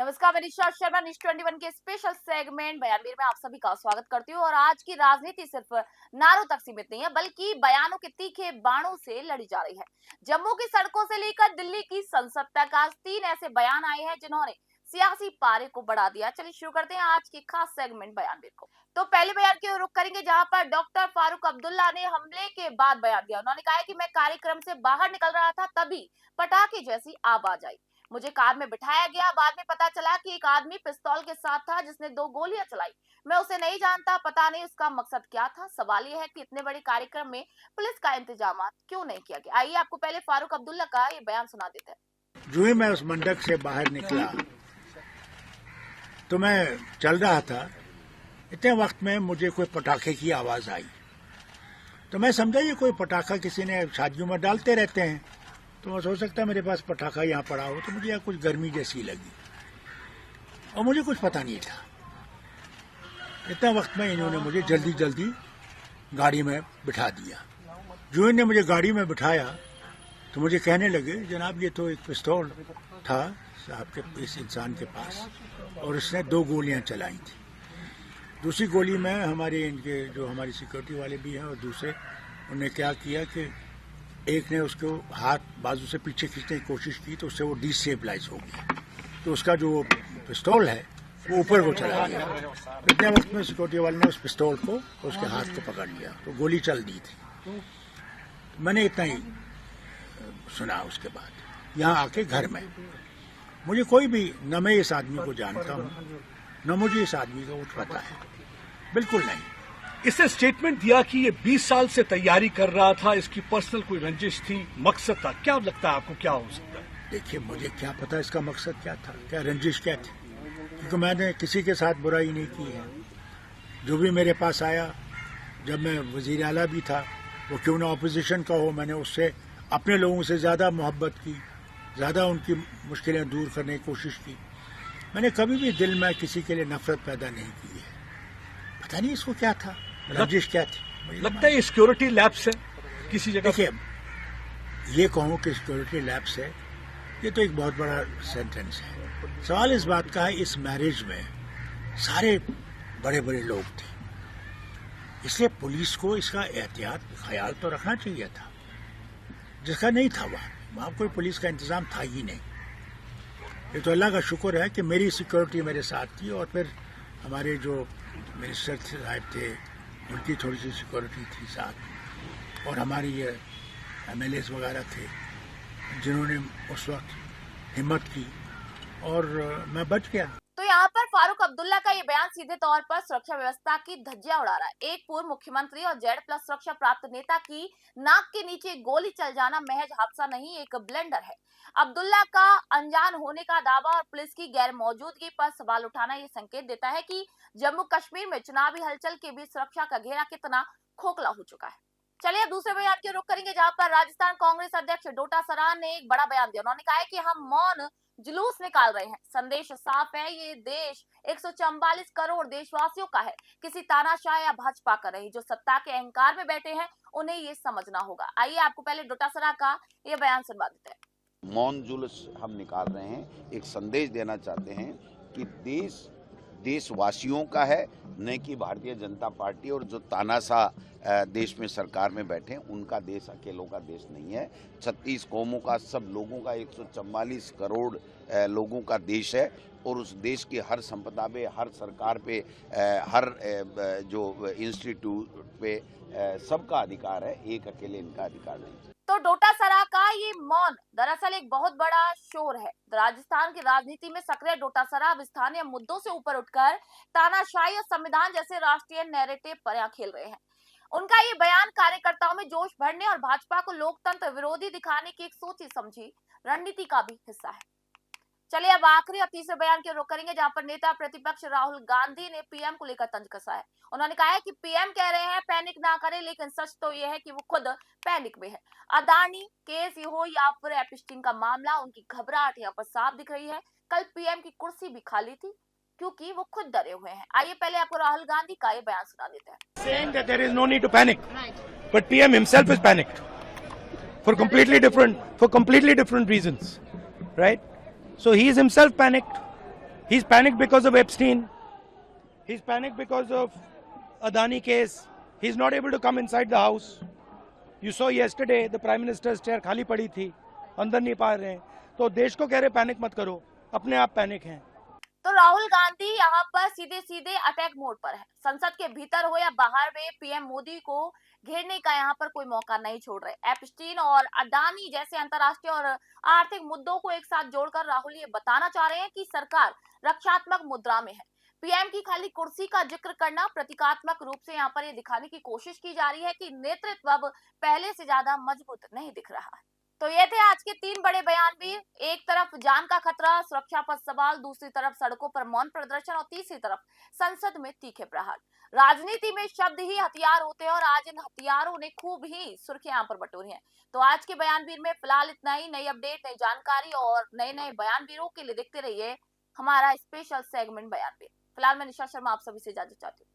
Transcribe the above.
नमस्कार, मैं निशा शर्मा न्यूज 21 के स्पेशल सेगमेंट बयानवीर में आप सभी का स्वागत करती हूँ। और आज की राजनीति सिर्फ नारों तक सीमित नहीं है, बल्कि बयानों के तीखे बाणों से लड़ी जा रही है। जम्मू की सड़कों से लेकर दिल्ली की संसद तक आज 3 ऐसे बयान आए हैं जिन्होंने सियासी पारे को बढ़ा दिया। चलिए शुरू करते हैं आज की खास सेगमेंट बयानवीर को। तो पहले बयान की ओर रुख करेंगे, जहां पर डॉक्टर फारूक अब्दुल्ला ने हमले के बाद बयान दिया। उन्होंने कहा कि मैं कार्यक्रम से बाहर निकल रहा था, तभी पटाखे जैसी आवाज आई। मुझे कार में बिठाया गया। बाद में पता चला कि एक आदमी पिस्तौल के साथ था जिसने 2 गोलियां चलाई। मैं उसे नहीं जानता, पता नहीं उसका मकसद क्या था। सवाल यह है कि इतने बड़े कार्यक्रम में पुलिस का इंतजाम क्यों नहीं किया गया। आइए आपको पहले फारूक अब्दुल्ला का ये बयान सुना देते हैं। जो ही मैं उस मंडप से बाहर निकला तो मैं चल रहा था, इतने वक्त में मुझे कोई पटाखे की आवाज आई। तो मैं समझा ये कोई पटाखा किसी ने शादियों में डालते रहते हैं, तो मैं सोच सकता मेरे पास पटाखा यहाँ पड़ा हो। तो मुझे यहाँ कुछ गर्मी जैसी लगी और मुझे कुछ पता नहीं था। इतना वक्त में इन्होंने मुझे जल्दी जल्दी गाड़ी में बिठा दिया। जो इन्होंने मुझे गाड़ी में बिठाया तो मुझे कहने लगे, जनाब ये तो एक पिस्तौल था साहब के, इस इंसान के पास, और इसने 2 गोलियां चलाई थी। दूसरी गोली में इनके जो हमारी सिक्योरिटी वाले भी हैं और दूसरे, उन्होंने क्या किया कि एक ने उसको हाथ बाजू से पीछे खींचने की कोशिश की तो उससे वो डिस्टेबलाइज हो गया। तो उसका जो पिस्तौल है वो ऊपर को चला गया। इतने वक्त में सिक्योरिटी वाले ने उस पिस्तौल को, उसके हाथ को पकड़ लिया, तो गोली चल दी थी। मैंने इतना ही सुना। उसके बाद यहाँ आके घर में मुझे कोई भी, न मैं इस आदमी को जानता हूँ न मुझे इस आदमी का कुछ पता है, बिल्कुल नहीं। इसने स्टेटमेंट दिया कि ये 20 साल से तैयारी कर रहा था, इसकी पर्सनल कोई रंजिश थी, मकसद था। क्या लगता है आपको क्या हो सकता है? देखिए, मुझे क्या पता इसका मकसद क्या था, क्या रंजिश क्या थी, क्योंकि मैंने किसी के साथ बुराई नहीं की है। जो भी मेरे पास आया, जब मैं वजीर आला भी था, वो क्यों ना अपोजिशन का हो, मैंने उससे अपने लोगों से ज़्यादा मोहब्बत की, ज़्यादा उनकी मुश्किलें दूर करने की कोशिश की। मैंने कभी भी दिल में किसी के लिए नफरत पैदा नहीं की है। पता नहीं इसको क्या था, रंजिश क्या थी। लगता है सिक्योरिटी लैब्स है किसी जगह। देखिए, ये कहूँ कि सिक्योरिटी लैब्स है, ये तो एक बहुत बड़ा सेंटेंस है। सवाल इस बात का है, इस मैरिज में सारे बड़े बड़े लोग थे, इसलिए पुलिस को इसका एहतियात ख्याल तो रखना चाहिए था, जिसका नहीं था। वहाँ कोई पुलिस का इंतजाम था ही नहीं। ये तो अल्लाह का शुक्र है कि मेरी सिक्योरिटी मेरे साथ थी, और फिर हमारे जो मिनिस्टर साहब थे उनकी थोड़ी सी सिक्योरिटी थी साथ, और हमारी ये MLAs वगैरह थे जिन्होंने उस वक्त हिम्मत की, और मैं बच गया। तो यहाँ पर फारूक अब्दुल्ला का ये बयान सीधे तौर पर सुरक्षा व्यवस्था की धज्जियां उड़ा रहा है। एक पूर्व मुख्यमंत्री और Z+ सुरक्षा प्राप्त नेता की नाक के नीचे गोली चल जाना महज हादसा नहीं, एक ब्लेंडर है। अब्दुल्ला का अनजान होने का दावा और पुलिस की गैर मौजूदगी पर सवाल उठाना ये संकेत देता है कि जम्मू कश्मीर में चुनावी हलचल के बीच सुरक्षा का घेरा कितना खोखला हो चुका है। चलिए अब दूसरे बयान की रुख करेंगे, जहां पर राजस्थान कांग्रेस अध्यक्ष डोटासरा ने एक बड़ा बयान दिया। उन्होंने कहा है कि हम मौन जुलूस निकाल रहे हैं। संदेश साफ है, ये देश 144 करोड़ देशवासियों का है, किसी तानाशाह या भाजपा का नहीं। जो सत्ता के अहंकार में बैठे हैं उन्हें ये समझना होगा। आइए आपको पहले डोटासरा का ये बयान सुनवा देते हैं। मौन जुलूस हम निकाल रहे हैं, एक संदेश देना चाहते हैं कि देश देशवासियों का है, न कि भारतीय जनता पार्टी और जो तानाशाह देश में सरकार में बैठे उनका देश, अकेलों का देश नहीं है। 36 कौमों का, सब लोगों का, 144 करोड़ लोगों का देश है, और उस देश की हर संपदा पे, हर सरकार पे, हर जो इंस्टीट्यूट पे सबका अधिकार है, एक अकेले इनका अधिकार नहीं। तो डोटासरा का ये मौन दरअसल एक बहुत बड़ा शोर है। राजस्थान की राजनीति में सक्रिय डोटासरा अब स्थानीय मुद्दों से ऊपर उठकर तानाशाही और संविधान जैसे राष्ट्रीय नैरेटिव पर खेल रहे हैं। उनका ये बयान कार्यकर्ताओं में जोश भरने और भाजपा को लोकतंत्र विरोधी दिखाने की एक सोची समझी रणनीति का भी हिस्सा है। चलिए अब आखिरी और तीसरे बयान की रुख करेंगे, जहां पर नेता प्रतिपक्ष राहुल गांधी ने पीएम को लेकर तंज कसा है। उन्होंने कहा है कि पीएम कह रहे हैं पैनिक ना करें, लेकिन सच तो यह है कि वो खुद पैनिक में है। अदानी केस हो या फिर एपिस्टीन का मामला, उनकी घबराहट यहाँ पर साफ दिख रही है। कल पीएम की कुर्सी भी खाली थी क्योंकि वो खुद डरे हुए हैं। आइए पहले आपको राहुल गांधी का ये बयान सुना देते हैं। Saying that there is no need to panic, but PM himself is panicked for completely different reasons, right? So he is himself panicked. He's panicked because of Epstein. He's panicked because of Adani case. He's not able to come inside the house. You saw yesterday the Prime Minister's chair खाली पड़ी थी, अंदर नहीं पा रहे हैं. तो देश को कह रहे पैनिक मत करो, अपने आप पैनिक हैं. तो राहुल गांधी यहाँ पर सीधे सीधे अटैक मोड पर है। संसद के भीतर हो या बाहर में पीएम मोदी को घेरने का यहाँ पर कोई मौका नहीं छोड़ रहे। एप्स्टीन और अडानी जैसे अंतर्राष्ट्रीय और आर्थिक मुद्दों को एक साथ जोड़कर राहुल ये बताना चाह रहे हैं कि सरकार रक्षात्मक मुद्रा में है। पीएम की खाली कुर्सी का जिक्र करना प्रतीकात्मक रूप से यहाँ पर ये दिखाने की कोशिश की जा रही है कि नेतृत्व अब पहले से ज्यादा मजबूत नहीं दिख रहा है। तो ये थे आज के 3 बड़े बयान भी। एक तरफ जान का खतरा, सुरक्षा पर सवाल, दूसरी तरफ सड़कों पर मौन प्रदर्शन और तीसरी तरफ संसद में तीखे प्रहार। राजनीति में शब्द ही हथियार होते हैं और आज इन हथियारों ने खूब ही सुर्खियां यहाँ पर बटोरी हैं। तो आज के बयानवीर में फिलहाल इतना ही। नई अपडेट, नई जानकारी और नए नए बयानवीरों के लिए देखते रहिए हमारा स्पेशल सेगमेंट बयानवीर। फिलहाल मैं निशा शर्मा आप सभी से इजाजत चाहती हूँ।